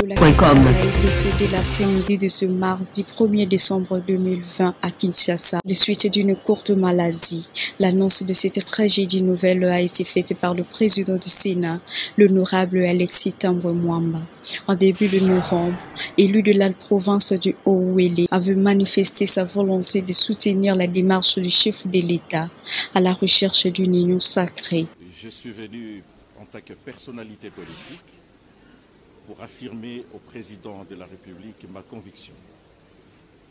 Lola Kisanga est décédé l'après-midi de ce mardi 1er décembre 2020 à Kinshasa, de suite d'une courte maladie. L'annonce de cette tragédie nouvelle a été faite par le président du Sénat, l'honorable Alexis Thambwe Mwamba. En début de novembre, élu de la province du Haut-Ouélé, avait manifesté sa volonté de soutenir la démarche du chef de l'État à la recherche d'une union sacrée. Je suis venu en tant que personnalité politique pour affirmer au président de la République ma conviction.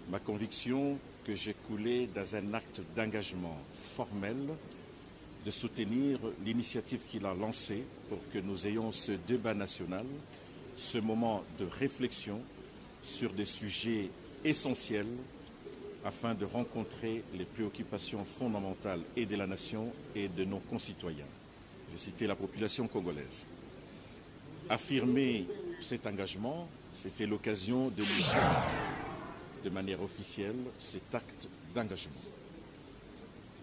Ma conviction que j'ai coulée dans un acte d'engagement formel de soutenir l'initiative qu'il a lancée pour que nous ayons ce débat national, ce moment de réflexion sur des sujets essentiels afin de rencontrer les préoccupations fondamentales et de la nation et de nos concitoyens. Je citais la population congolaise. Affirmer cet engagement, c'était l'occasion de lui donner de manière officielle cet acte d'engagement.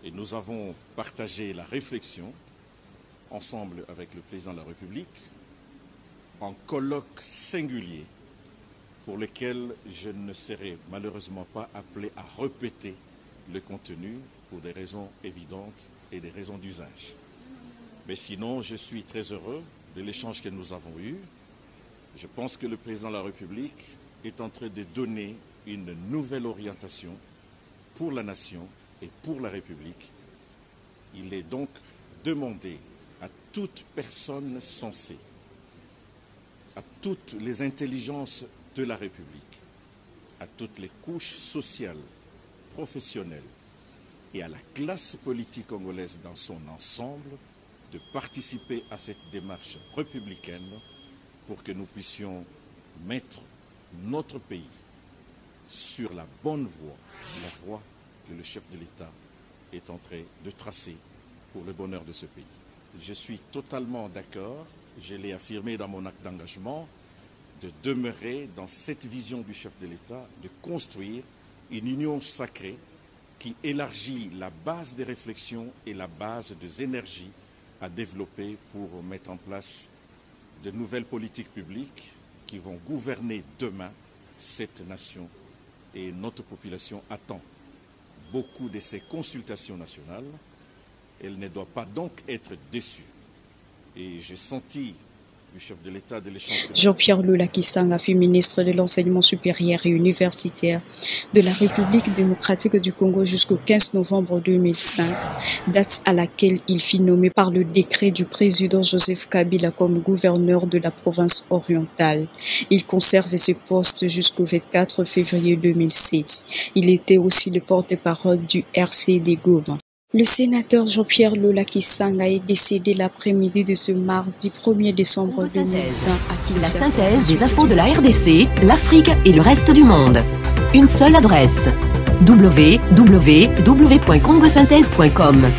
Et nous avons partagé la réflexion ensemble avec le président de la République en colloque singulier pour lequel je ne serai malheureusement pas appelé à répéter le contenu pour des raisons évidentes et des raisons d'usage. Mais sinon, je suis très heureux de l'échange que nous avons eu. Je pense que le président de la République est en train de donner une nouvelle orientation pour la nation et pour la République. Il est donc demandé à toute personne sensée, à toutes les intelligences de la République, à toutes les couches sociales, professionnelles et à la classe politique congolaise dans son ensemble de participer à cette démarche républicaine pour que nous puissions mettre notre pays sur la bonne voie, la voie que le chef de l'État est en train de tracer pour le bonheur de ce pays. Je suis totalement d'accord, je l'ai affirmé dans mon acte d'engagement, de demeurer dans cette vision du chef de l'État, de construire une union sacrée qui élargit la base des réflexions et la base des énergies à développer pour mettre en place de nouvelles politiques publiques qui vont gouverner demain cette nation. Et notre population attend beaucoup de ces consultations nationales. Elle ne doit pas donc être déçue. Et j'ai senti le chef de l'État de l'échange. Jean-Pierre Lola Kisanga fut ministre de l'Enseignement supérieur et universitaire de la République démocratique du Congo jusqu'au 15 novembre 2005, date à laquelle il fut nommé par le décret du président Joseph Kabila comme gouverneur de la province orientale. Il conserve ce poste jusqu'au 24 février 2007. Il était aussi le porte-parole du RCD Goma. Le sénateur Jean-Pierre Lola Kisanga est décédé l'après-midi de ce mardi 1er décembre 2020 à Kinshasa. La synthèse des infos de la RDC, l'Afrique et le reste du monde. Une seule adresse: www.congosynthèse.com.